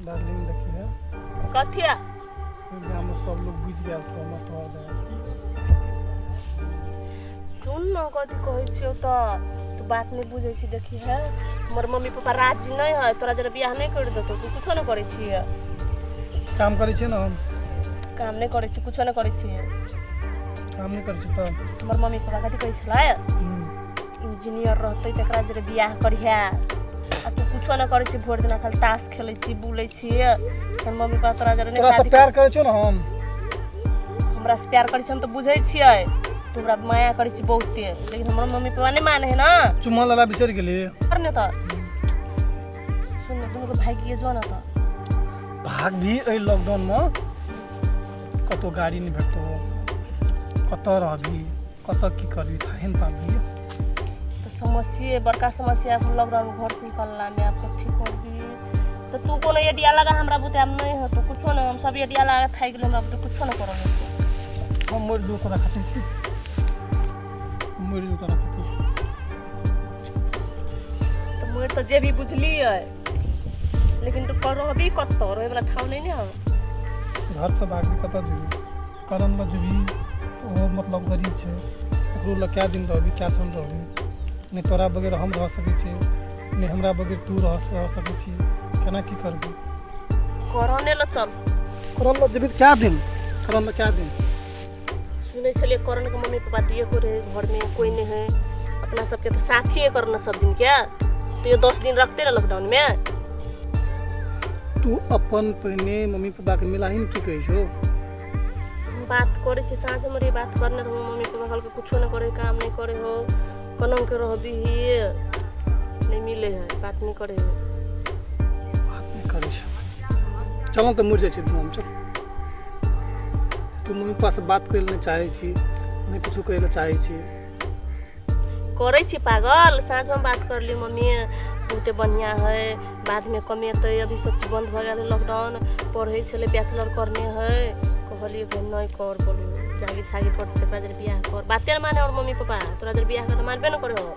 Darling देखी है कथिया हम सब लोग बुझ गया तो हम तोड़ दे सुन न कथी कहै छियौ तू बात नहीं बुझै छी देखी है हमर मम्मी पापा राजी नहीं है तोरा जरा बियाह नहीं कर देतो तू कुछो नहीं करे छी काम करे छी ना हम काम नहीं करे छी कुछो नहीं करे छी काम नहीं करे छी तो हमर मम्मी पापा कथी कहै छलै इंजीनियर रहतै तकरा जरा बियाह करिहा आ तू कुछो नहीं करे छी भोर दिन खाली ताश खेलै छी बुलै छी हमर मम्मी पापा तोरा जरा तोरा से प्यार करे छौ ना हम हमरा से प्यार करे छी हम तो बुझै छियै तू हमरा माया करे छी बहुते लेकिन हमर मम्मी पापा नहीं माने है ना चुम्मा लाला बिसर गेली करने त सुन न तुमको भागिए जो न त भाग भी ए लॉकडाउन में कतो गाड़ी नहीं भेटतो कतो रहबी कतो की करबी थाहे न पाबी तो समस्या बड़का समस्या है लॉकडाउन में घर से निकलना में आपको ठीक कर दी तो तू कोनो एडिया लगा हमरा बुते हम नहीं हो तो कुछो न हम सब एडिया लगा खाइ गेल हमरा बुते कुछो न करो हम मोर दो करा खातिर मोर दो करा खातिर तो मोर तो जे भी बुझली है लेकिन तू करो अभी कत्तो रहे वाला ठाव नहीं हो घर से भाग भी कतो जेबी करन ल जेबी वो मतलब गरीब छे ओकरो ल क्या दिन रहबी क्या सन रहबी नहीं तोरा बगैर हम रह सकै छी नहीं हमरा बगैर तू रह सकै छी केना की करबी करने ल चल करन ल जेबी क्या दिन करन ल क्या दिन सुने छलिए करण के मम्मी पापा दिए को रहे घर में कोई नहीं है अपना सबके तो साथी है करना सब दिन क्या तो ये 10 दिन रखते ना लॉकडाउन में तू अपन पहले मम्मी पापा के मिलाहिन की कहि छो बात करे छी साँझ में बात करने तो मम्मी पापा कल के कुछो न करे काम नहीं करे हो कलम के रहबी ही नहीं मिले है बात नहीं करे है बात नहीं करे छ चलो त मुर जाय छी हम चल तू मम्मी पापा से बात करे ले चाहे छी नहीं कुछ करे ले चाहे छी करे छी पागल साँझ में बात कर ली मम्मी बहुते बढ़िया है बाद में कमेते अभी सब चीज बंद भ गेल लॉकडाउन पढ़े छले बैचलर करने है कहलिए नहीं कर बोलू जागिर सागिर करते तकरा जर बियाह कर बाते न माने और मम्मी पापा तोरा जर बियाह कर मानबे न करे हो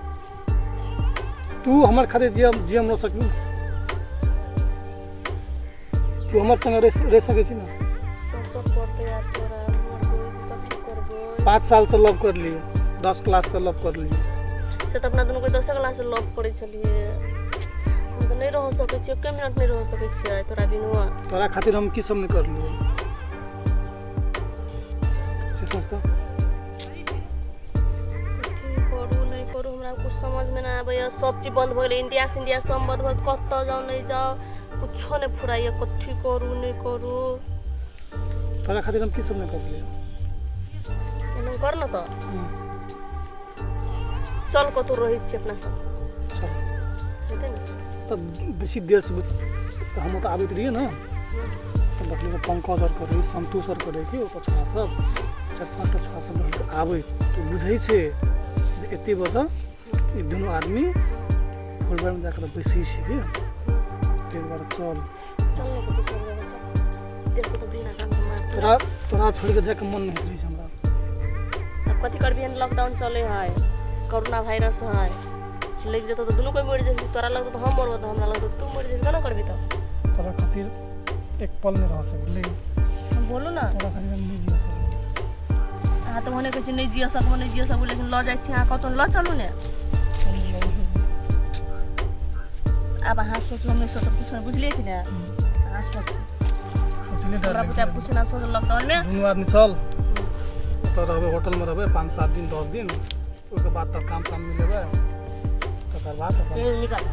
तू हमर खातिर जियम न सकू तू हमर संग रह सकै छी ना सब करते यार तोरा हमर कोई तो ठीक करबो 5 साल से लव कर लिए 10 क्लास से लव कर लिए से तो अपना दोनों को 10 क्लास से लव करे छलिए हम तो नहीं रह सकै छी एक मिनट नहीं रह सकै छी तोरा बिनुआ तोरा खातिर हम की सब नहीं कर लिए से सोचता करू नहीं करू हमरा कुछ समझ में ना आबे सब चीज बंद भ गेल इंडिया से इंडिया सब बंद भ कत्तो जाओ नहीं जाओ कुछो नहीं फुराइए कथी करू नहीं करू तोरा खातिर हम की सब नहीं कर लिए एना कर न तो चल कतो रही छी अपना सब चल हेते न तब बेसी देर से तो हम तो आबैत रहिए ना तो देखलिए पंकज और करे संतोष और करे कि ओ छोरा सब चटपट छोरा सब रहके आबै तो बुझै छे एते बजा ई दुनो आदमी फुलबार में जाकर बैसै छी के एक बार चल चल न कतो कर देखो तो बिना काम मार तोरा छोड़ के जाके मन नहीं करै छै हमरा अब कथी करबी लॉकडाउन चले है कोरोना वायरस है लग जतो तो दुनु कोई मर जैसे तोरा लगतो तो हम मरबो तो हमरा लगतो तू मर जैसे केना करबी तो तोरा खातिर एक पल नहीं रह सकले हम बोलू ना तोरा खातिर हम नहीं जी सकले हां तो होने के नहीं जियो सकबो नहीं जियो सकबो लेकिन ल जाय छी हां कतो ल चलू ने अब हां सोच लो मैं सोच कुछ बुझलिए कि ना हां सोच सोचले डर हमरा बुता पूछना सोच लॉकडाउन में दुनु आदमी चल तो रहबे होटल में रहबे 5-7 दिन 10 दिन उसके बाद तब काम मिलेबे तकर बाद निकल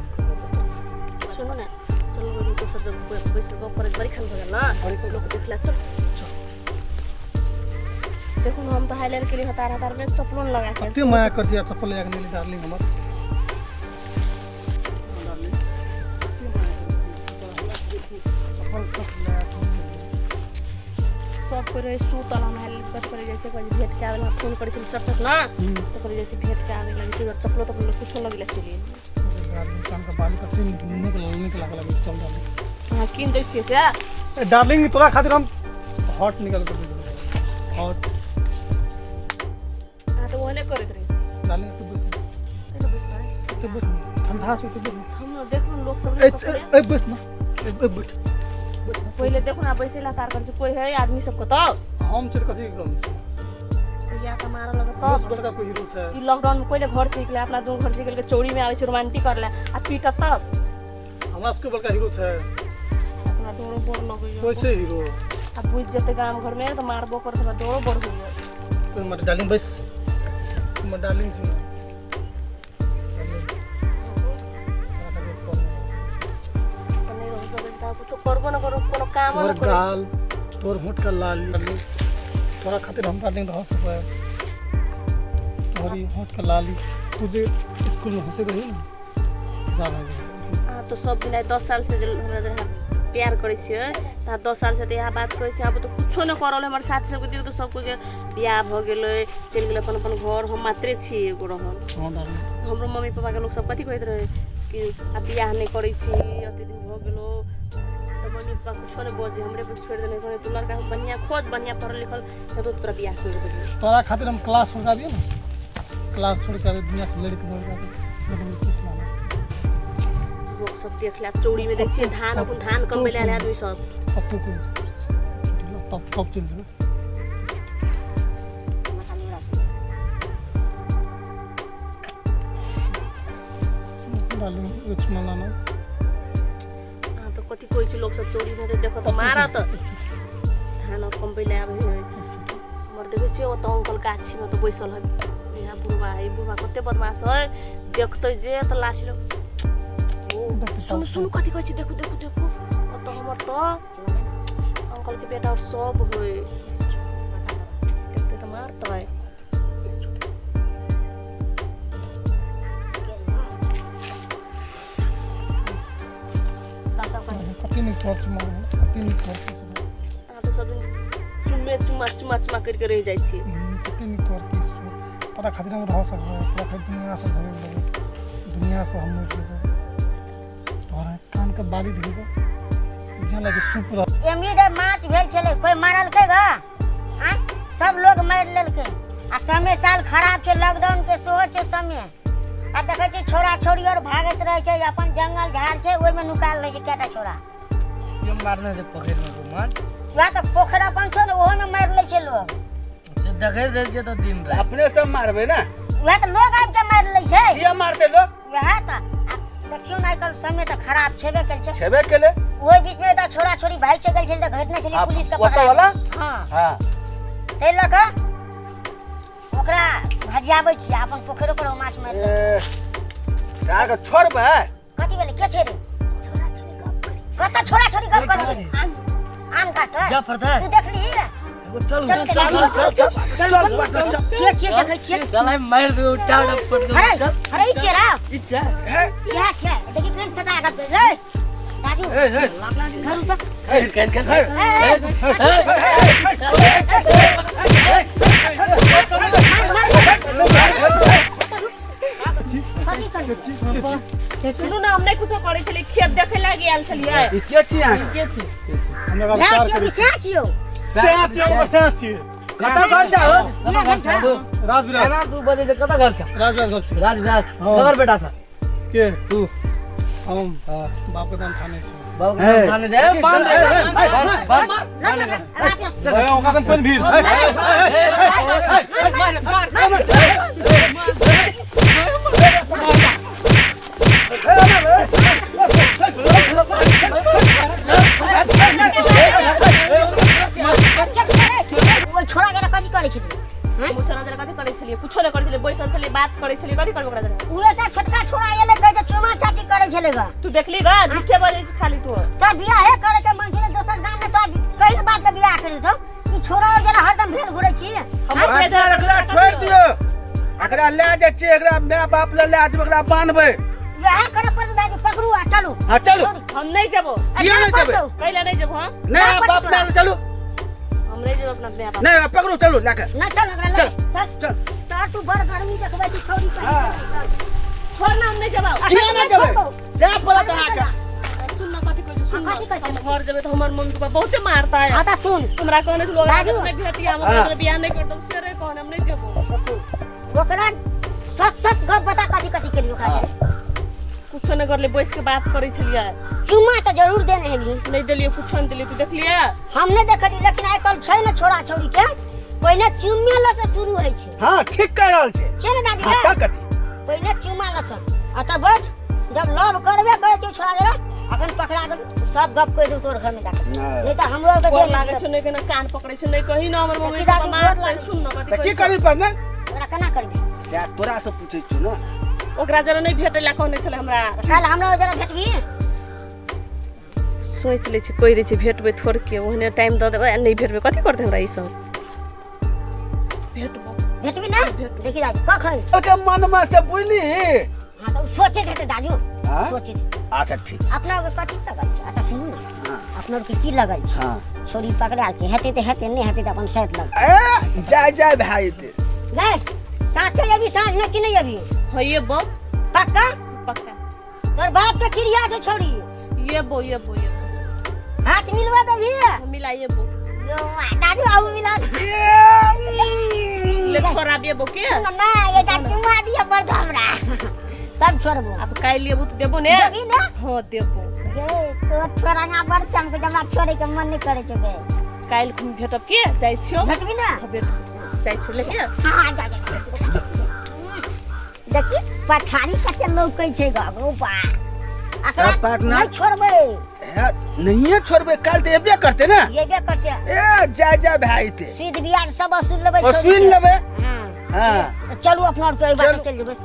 सुनो ना चलो बोली तो सब बैठ के गप करे बड़ी खान भगल ना बड़ी लोग देखला चल देखो हम तो हाईलाइट के लिए हतार में चप्पल लगा के अति माया कर दिया चप्पल लगा के डार्लिंग हमर सब करे सुतल हम हाईलाइट करे जैसे कोई भेट के आवेला फोन करे चल चट ना तो करे जैसे भेट के आवे लगी तो चप्पल तो कुछ लगले चली काम का बाल का तीन निकल लगे चल डार्लिंग हां किन दै छियै क्या डार्लिंग तोरा खातिर हम हॉट निकल के हॉट हां तो ओने करत रही डार्लिंग तू बस ठंडा से तो हम देखो लोग सब ए बस ना ए बैठ पहिले देखो ना बैसेला तार कर कोई है आदमी सबको तो हम चाहिँ कति गम छ या त मार लगे तो दस बड़का कोही हिरो छ कि लॉकडाउन में कोई घर से निकले अपना दो घर से निकल के चौड़ी में आवे छै रोमांटिक करले आ पीटा तब हमरा सबको बड़का हिरो छ अपना दोनों बोर लगे कोही छ हिरो अब बुझ जते गांव घर में तो मारबो कर तो दोनों बोर हो गए कोही म डार्लिङ बस म डार्लिङ छु नहीं रह सकता कुछ करबो ना करो कोनो काम तोर ना करो गाल तोर होठ का लाली तोरा खातिर हम डार्लिङ रह सकै तोरी होठ का लाली तुझे स्कूल में हंसे रही ना जाला हां तो सब दिन 10 साल से हमरा जरा प्यार करै छियै ता 10 साल से त यहाँ बात करै छै अब तो कुछो न करल हमर साथी सब के तो सब के बियाह भ गेलै चल गेलै अपन अपन घर हम मात्रे छी एगो रहल हां डार्लिङ हमरो मम्मी पापा के लोग सब कथि कहैत रहे कि अब बियाह नहीं करै छी अति दिन भ गेलो तो मम्मी पापा कुछो न बजे हमरे पे छोड़ देने कहै तू लड़का बढ़िया खोज बढ़िया पढ़ल लिखल तो तोरा बियाह कर देबे तोरा खातिर हम क्लास छोड़ा दियो ना क्लास छोड़ कर दुनिया से लड़के बोल रहा किस नाम लोग सब देख ले चौड़ी में देख छी धान अपन धान कम में ले आदमी सब पप्पू को तब चल रहा डार्लिङ कुछ मला ना हां तो कथि कोइ छी लोग सब चौड़ी में देखो तो मारा तो धान कम पे ले आबे मर देखे छी ओ तो अंकल गाछी में तो बैसल है यहाँ बुढ़वा कते बदमाश है देखते जे तो लाठी लो सुन सुन कथि कहै छी देखो देखो देखो ओ तो हमर तो अंकल के बेटा और सब होय देखते तो मारता है कति नहीं टॉर्च मार कति नहीं टॉर्च हां तो सब चुम्मा करके रह जाइ छी कति नहीं टॉर्च तोरा खातिर हम रह सकै तोरा खातिर दुनिया से हम तोरा कान के बाली देखो जेना लगे सूप रह एमईद माछ भेल छले कोई मारल के गा आ सब लोग मार लेलके आ समय साल खराब छै लॉकडाउन के सेहो छै समय आ देखै छी छोरा छोरी और भागत रहे छै अपन जंगल झाड़ छै ओइ में नुकाल रहे छै केटा छोरा ये मारने से पोखर में तो मार वहाँ तो पोखर अपन छै ओहो में मार ले छै लोग से देखे रह जे तो दिन रात अपने सब मारबे ना वहाँ तो लोग आबि के मार ले छै किया मारते लोग वहाँ तो देखियो ना कल समय तो खराब छेबे कल छै छेबे केले ओइ बीच में तो छोरा छोरी भाग चल गेल त घटना चली पुलिस का ओता वाला हां हां तै लक ओकरा भजियाबै छी अपन पोखरो पर माछ मार का का छोड़बे कथि भेलै के छै रे कत छोरा छोरी गप करै आम काट जा पड़ता है तू देखली एगो चल चल चल के छियै देखै छियै चल मार दे उठा उठा पड़ दो अरे अरे ई चेरा इच्छा क्या क्या देखि केन सदा गप रे दादू घर उठा कर कथि कर सुनू ना हमने कुछो करे छली खेत देखे लागी आल छलिए ई के छी के छी हमरा ला विचार के करी विशेष छियो साची कता घर जा हो ये घर छाड़ो राजविराज ना तू बजे कता घर छ राजविराज घर छै राज हाँ। घर बेटा छ के तू हम हां बाप के नाम थाने छै बाबू के थाने जाए बांध ए ओका तम कोन भीड़ वो छोरा के कथि करै छी मुछरा जरा कथि करे छलिए कुछो न करे छलिए बैसल छलिए बात करे छलिए कथि करबो ओकरा जरा उ एकटा छोटका छोरा एले कहै छै चुमा चाटी करै छले ग तू देखली गा झूठे बजे छी खाली तू त बियाह करे के मन छले दोसर गांव में त कई बात के बियाह करे तो ई छोरा और जरा हरदम भेल घुरै छी हम एकरा छोड़ दियो एकरा ले जा छी एकरा माय बाप ले ले आज एकरा बांधबे यह करे पर दादी पकड़ू आ चलू हां चलो हम नहीं जबो किया नहीं जेबे कैला नहीं जबो हां नहीं बाप ले चलो हम नहीं जबो अपना बियाह नहीं पकड़ो चलो लाके ना चल अगला चल, चल ता तू बड़ गर्मी देखबै छी छोरी का छोड़ ना हम नहीं जबो किया नहीं जेबे जा पड़ा आके सुन ना कथि कहै सुन कथि कहै हम घर जबे तो हमर मम्मी पापा बहुते मारता है हां त सुन हमरा कहने से लोग दादू। में भेटिया हम हाँ। बियाह नहीं करतो सेरे कहने हम नहीं जबो ओकरा सच सच गप बता कथि कथि केलियो ओकरा कुछ न करले बैठ के बात करै छलियै चुम्मा तो जरूर देने है नहीं देलियै कुछ न देलियै तू देखलियै हम नहीं देखली लेकिन आइ कल छै ना छोरा छोरी के पहले चुम्मे ल से शुरू होइ छै हाँ ठीक कह रहल छे छै ना दादी हाँ का कथी पहले चुम्मा ल से आ तब बस जब लव करबे करे छै छोरा जरा अखन पकड़ा दे सब गप कह दे तोर घर में जाके नहीं तो हमरो के गोर दे लागै छै नै केना कान पकड़ै छै नै कहि न हमर मम्मी देखी पापा दादी, मार गोर लागै सुन न त कथि की करी पर ने ओकरा केना करबे से तोरा से पूछै छु ना ओकरा जरा नै भेटैला कहने छले हमरा काल हमरा जरा भेटबी सोच लै छी कहि दै छी भेटबै थोड़ के ओहने टाइम द देबै नै भेटबै कथि करतै हमरा ई सब भेटबो भेटबी ना देखी दादी कखन के मन में से बुझली हां तो सोचे थे दाजू हाँ? सोचे अच्छा ठीक अपना के कथि लगल छै अच्छा सुनू ना हाँ अपना के की लगल छै हाँ छोरी पकड़ा के हेते ते हेते नहीं हेते तो अपन सेट लग ए जाय भाई ते ले साथे अभी साँझ में कि नहीं अभी हइए बो पक्का पक्का तोर बाप के क्रिया छै छोरी ये बो हाथ मिलवा दे भी मिलाइए बो यो दादू आऊ मिला ले छोरा बे बो के ना ये दादू मा दिया पर हमरा तब छोड़बो अब काई लिए तो देबो ने देबी ना हां देबो ये तो छोरा ना पर चमक जमा छोड़े के मन नहीं करे छे काइल खुन भेटब के जाय छियो भेटबी ना भेट जाय छियो लेके हां जा देखी पछाड़ी कते लौकै छै गो बा अकरा पार्टनर। नहीं छोड़बे नहीं छोड़बे काल ते एबे करते ना ये बे करते ए जाय भाई ते सीध बियाज सब वसूल लेबै वसूल लेबे हां हाँ चलू अपना और के बात चलू। चल जेबै